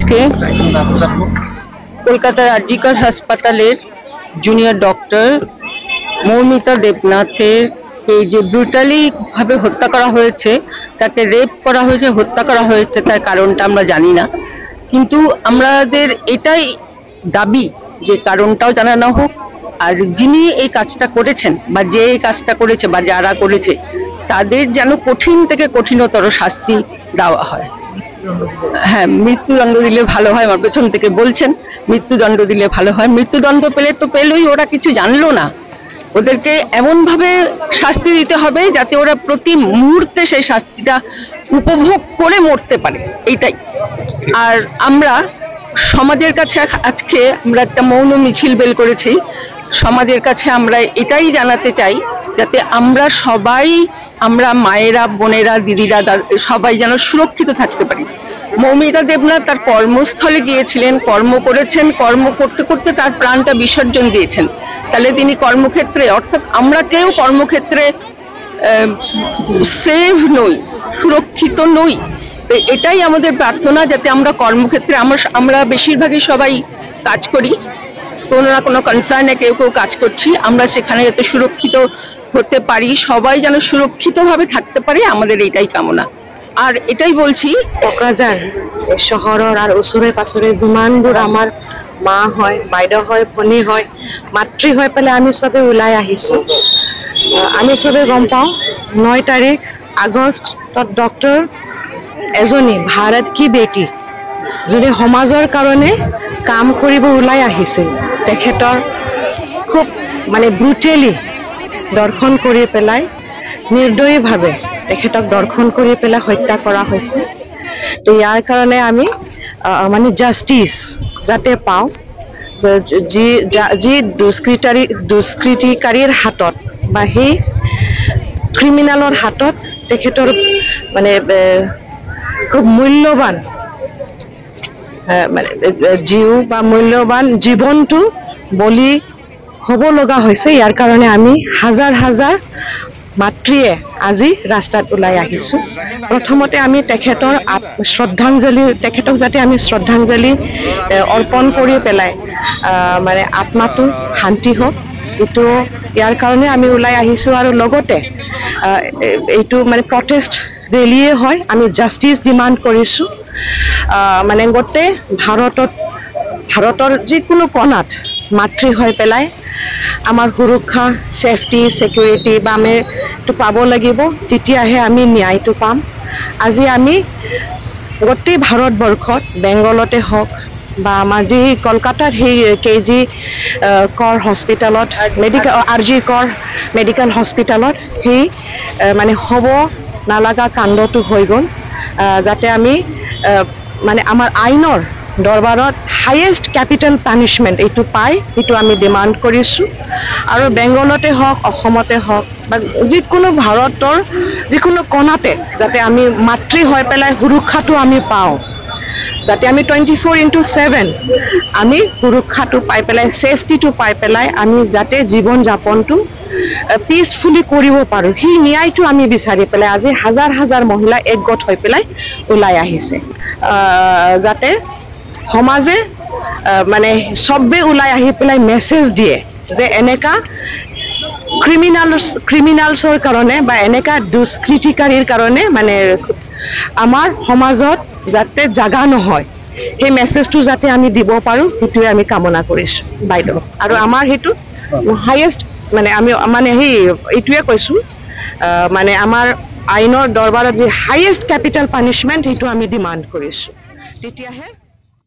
আজকে কলকাতার আরজিকর হাসপাতালের জুনিয়র ডক্টর মৌমিতা দেবনাথের এই যে ব্রুটালি ভাবে হত্যা করা হয়েছে, তাকে রেপ করা হয়েছে, হত্যা করা হয়েছে, তার কারণটা আমরা জানি না, কিন্তু আমাদের এটাই দাবি যে কারণটাও জানানো হোক, আর যিনি এই কাজটা করেছেন বা যে এই কাজটা করেছে বা যারা করেছে তাদের যেন কঠিন থেকে কঠিনতর শাস্তি দেওয়া হয়। হ্যাঁ, মৃত্যুদণ্ড দিলে ভালো হয়, আমার পেছন থেকে বলছেন মৃত্যুদণ্ড দিলে ভালো হয়। মৃত্যুদণ্ড পেলে তো পেলই, ওরা কিছু জানলো না, ওদেরকে এমন ভাবে শাস্তি দিতে হবে যাতে ওরা প্রতি মুহূর্তে সেই শাস্তিটা উপভোগ করে মরতে পারে, এইটাই। আর আমরা সমাজের কাছে আজকে আমরা একটা মৌন মিছিল বের করেছি, সমাজের কাছে আমরা এটাই জানাতে চাই যাতে আমরা সবাই, আমরা মায়েরা, বোনেরা, দিদিরা, সবাই যেন সুরক্ষিত থাকতে পারি। মৌমিতা দেবনাথ তার কর্মস্থলে গিয়েছিলেন, কর্ম করেছেন, কর্ম করতে করতে তার প্রাণটা বিসর্জন দিয়েছেন, তাহলে তিনি কর্মক্ষেত্রে, অর্থাৎ আমরা কেউ কর্মক্ষেত্রে সেভ নই, সুরক্ষিত নই। এটাই আমাদের প্রার্থনা, যাতে আমরা কর্মক্ষেত্রে, আমরা বেশিরভাগই সবাই কাজ করি, কোনো না কোনো কনসার্নে কেউ কেউ কাজ করছি, আমরা সেখানে যাতে সুরক্ষিত হতে পারি, সবাই যেন সুরক্ষিতভাবে থাকতে পারে, আমাদের এইটাই কামনা। আর এটাই বলছি, কোকৰাঝাৰ চহৰৰ আৰু ওচৰে পাছৰে যিমানবোৰ আমাৰ মা হয়, বাইদেউ হয়, ভনী হয়, মাতৃ হৈ পেলাই আমি চবে ওলাই আহিছোঁ। আমি চবে গম পাওঁ 9 তাৰিখ আগষ্টত ডক্টৰ এজনী ভাৰত কি বেটি যদি সমাজৰ কাৰণে কাম কৰিব ওলাই আহিছিল, তেখেতৰ খুব মানে ব্ৰুটেলি দৰ্শন কৰি পেলাই, নিৰ্দয়ীভাৱে তেখেতক দৰ্শন কৰি পেলাই হত্যা কৰা হৈছে। তো ইয়াৰ কাৰণে আমি মানে জাষ্টিচ যাতে পাওঁ, যি দুষ্কৃতিকাৰীৰ হাতত বা সেই ক্ৰিমিনেলৰ হাতত তেখেতৰ মানে খুব মূল্যৱান মানে জীৱ বা মূল্যৱান জীৱনটো বলি হ'ব লগা হৈছে। ইয়াৰ কাৰণে আমি হাজাৰ হাজাৰ মাতৃয়ে আজি ৰাস্তাত ওলাই আহিছোঁ। প্ৰথমতে আমি তেখেতৰ তেখেতক যাতে আমি শ্ৰদ্ধাঞ্জলি অৰ্পণ কৰি পেলাই মানে আত্মাটো শান্তি হওক, এইটো ইয়াৰ কাৰণে আমি ওলাই আহিছোঁ। আৰু লগতে এইটো মানে প্ৰটেষ্ট ৰেলীয়ে হয়, আমি জাষ্টিচ ডিমাণ্ড কৰিছোঁ। মানে গোটেই ভাৰতৰ যিকোনো কোণাত মাতৃ হৈ পেলাই আমাৰ সুৰক্ষা, ছেফটি, ছিকিউৰিটি বা আমি এইটো পাব লাগিব, তেতিয়াহে আমি ন্যায়টো পাম। আজি আমি গোটেই ভাৰতবৰ্ষত, বেংগলতে হওক বা আমাৰ যি কলকাতাত সেই KG কৰ হস্পিটেলত, RG কৰ মেডিকেল হস্পিটেলত সেই মানে হ'ব নালাগা কাণ্ডটো হৈ গ'ল, যাতে আমি মানে আমাৰ আইনৰ দৰবাৰত হাইয়েষ্ট কেপিটেল পানিছমেণ্ট এইটো পাই, সেইটো আমি ডিমাণ্ড কৰিছোঁ। আৰু বেংগলতে হওক, অসমতে হওক বা যিকোনো ভাৰতৰ যিকোনো কোণাতে যাতে আমি মাতৃ হৈ পেলাই সুৰক্ষাটো আমি পাওঁ, যাতে আমি 24/7 আমি সুৰক্ষাটো পাই পেলাই, ছেফটিটো পাই পেলাই আমি যাতে জীৱন যাপনটো পিচফুলি কৰিব পাৰোঁ, সেই ন্যায়টো আমি বিচাৰি পেলাই আজি হাজাৰ হাজাৰ মহিলা একগোট হৈ পেলাই ওলাই আহিছে, যাতে সমাজে মানে চবে ওলাই আহি পেলাই মেছেজ দিয়ে যে এনেকা ক্ৰিমিনেলছৰ কাৰণে বা এনেকা দুষ্কৃতিকাৰীৰ কাৰণে মানে আমাৰ সমাজত যাতে জাগা নহয়, সেই মেছেজটো যাতে আমি দিব পাৰোঁ, সেইটোৱে আমি কামনা কৰিছোঁ বাইদেউ। আৰু আমাৰ সেইটো হাইয়েষ্ট মানে আমি মানে সেই এইটোৱে কৈছোঁ, মানে আমাৰ আইনৰ দৰবাৰত যি হাইয়েষ্ট কেপিটেল পানিছমেণ্ট সেইটো আমি ডিমাণ্ড কৰিছোঁ, তেতিয়াহে